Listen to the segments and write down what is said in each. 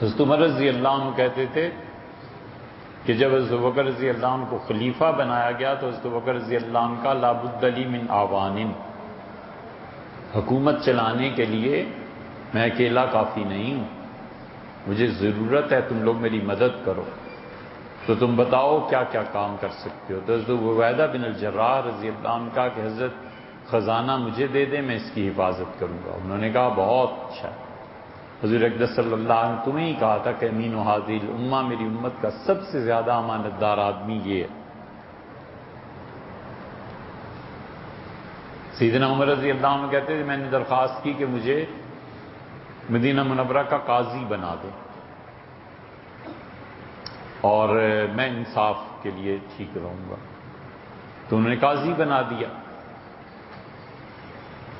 حضرت عمر رضی اللہ عنہ کہتے تھے کہ جب حضرت بکر رضی اللہ عنہ کو خلیفہ بنایا گیا تو حضرت بکر رضی اللہ عنہ کا لابد لی من اعوان، حکومت چلانے کے لیے میں اکیلا کافی نہیں ہوں، مجھے ضرورت ہے تم لوگ میری مدد کرو، تو تم بتاؤ کیا کیا کام کر سکتے ہو۔ تو حضرت عبیدہ بن الجراح رضی اللہ عنہ کا کہ حضرت خزانہ مجھے دے دیں، میں اس کی حفاظت کروں گا۔ انہوں نے کہا بہت اچھا، حضور اقدس صلی اللہ علیہ وسلم تمہیں ہی کہا تھا کہ امین و حاضر الامہ، میری امت کا سب سے زیادہ امانت دار آدمی یہ ہے۔ سیدنا عمر رضی اللہ عنہ کہتے تھے میں نے درخواست کی کہ مجھے مدینہ منورہ کا قاضی بنا دے اور میں انصاف کے لیے ٹھیک رہوں گا، تو انہوں نے قاضی بنا دیا،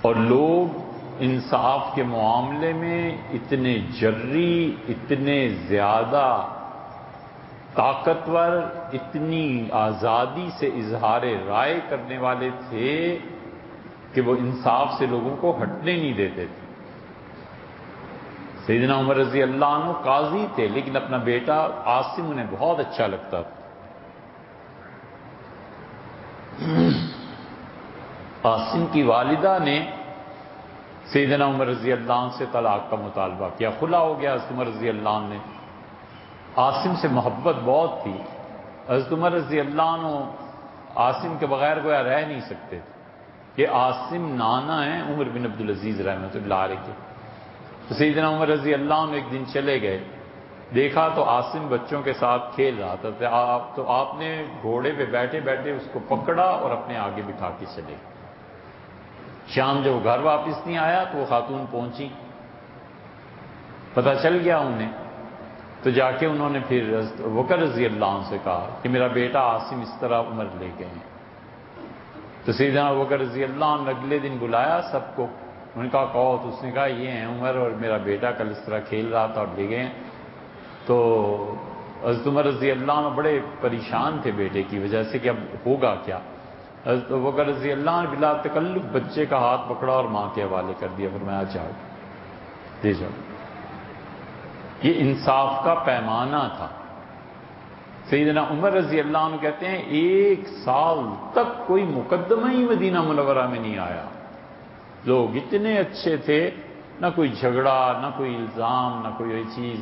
اور لوگ انصاف کے معاملے میں اتنے جری، اتنے زیادہ طاقتور، اتنی آزادی سے اظہار رائے کرنے والے تھے کہ وہ انصاف سے لوگوں کو ہٹنے نہیں دیتے تھے۔ سیدنا عمر رضی اللہ عنہ قاضی تھے، لیکن اپنا بیٹا عاصم انہیں بہت اچھا لگتا تھا۔ عاصم کی والدہ نے سیدنا عمر رضی اللہ عنہ سے طلاق کا مطالبہ کیا، خلا ہو گیا۔ حضرت عمر رضی اللہ عنہ نے، عاصم سے محبت بہت تھی، حضرت عمر رضی اللہ عنہ عاصم کے بغیر گویا رہ نہیں سکتے تھے کہ عاصم نانا ہیں عمر بن عبدالعزیز رحمۃ اللہ علیہ کے۔ تو سیدنا عمر رضی اللہ عنہ ایک دن چلے گئے، دیکھا تو عاصم بچوں کے ساتھ کھیل رہا تھا، تو آپ نے گھوڑے پہ بیٹھے بیٹھے اس کو پکڑا اور اپنے آگے بٹھا کے چلے گئے۔ شام جب وہ گھر واپس نہیں آیا تو وہ خاتون پہنچی، پتہ چل گیا انہیں، تو جا کے انہوں نے پھر بکر رضی اللہ عنہ سے کہا کہ میرا بیٹا عاصم اس طرح عمر لے گئے ہیں۔ تو سیدنا بکر رضی اللہ عنہ اگلے دن بلایا سب کو، انہوں نے کہا کہو، تو اس نے کہا یہ ہیں عمر اور میرا بیٹا کل اس طرح کھیل رہا تھا اور لے گئے ہیں۔ تو حضرت عمر رضی اللہ عنہ بڑے پریشان تھے بیٹے کی وجہ سے کہ اب ہوگا کیا۔ حضرت بکر رضی اللہ عنہ بلا تکلف بچے کا ہاتھ پکڑا اور ماں کے حوالے کر دیا، فرمایا جاؤ دے جاؤ۔ یہ انصاف کا پیمانہ تھا۔ سیدنا عمر رضی اللہ عنہ کہتے ہیں 1 سال تک کوئی مقدمہ ہی مدینہ منورہ میں نہیں آیا، لوگ اتنے اچھے تھے، نہ کوئی جھگڑا، نہ کوئی الزام، نہ کوئی چیز۔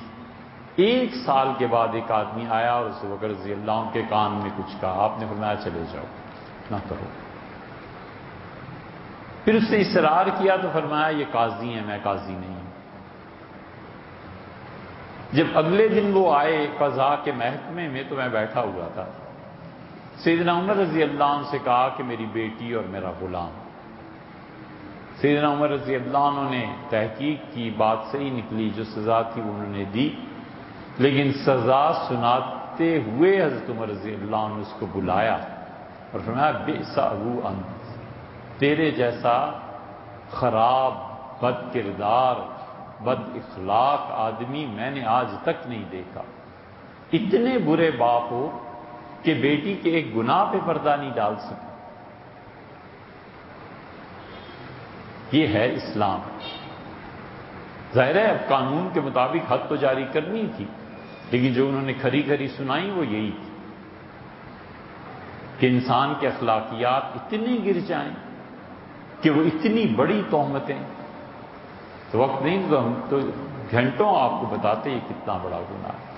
1 سال کے بعد ایک آدمی آیا اور اس بکر رضی اللہ عنہ کے کان میں کچھ کہا، آپ نے فرمایا چلے جاؤ نہ کرو۔ پھر اس نے اصرار کیا تو فرمایا یہ قاضی ہیں، میں قاضی نہیں ہوں۔ جب اگلے دن وہ آئے قضاء کے محکمے میں تو میں بیٹھا ہوا تھا، سیدنا عمر رضی اللہ عنہ سے کہا کہ میری بیٹی اور میرا غلام۔ سیدنا عمر رضی اللہ عنہ نے تحقیق کی، بات صحیح نکلی، جو سزا تھی وہ انہوں نے دی، لیکن سزا سناتے ہوئے حضرت عمر رضی اللہ عنہ اس کو بلایا اور فرمایا بئس ابو انت، تیرے جیسا خراب، بد کردار، بد اخلاق آدمی میں نے آج تک نہیں دیکھا۔ اتنے برے باپ ہو کہ بیٹی کے ایک گناہ پہ پردہ نہیں ڈال سکے۔ یہ ہے اسلام۔ ظاہر ہے اب قانون کے مطابق حد تو جاری کرنی تھی، لیکن جو انہوں نے کھری کھری سنائی وہ یہی تھی کہ انسان کے اخلاقیات اتنے گر جائیں کہ وہ اتنی بڑی تہمتیں، تو وقت نہیں تو ہم تو گھنٹوں آپ کو بتاتے یہ کتنا بڑا گناہ ہے۔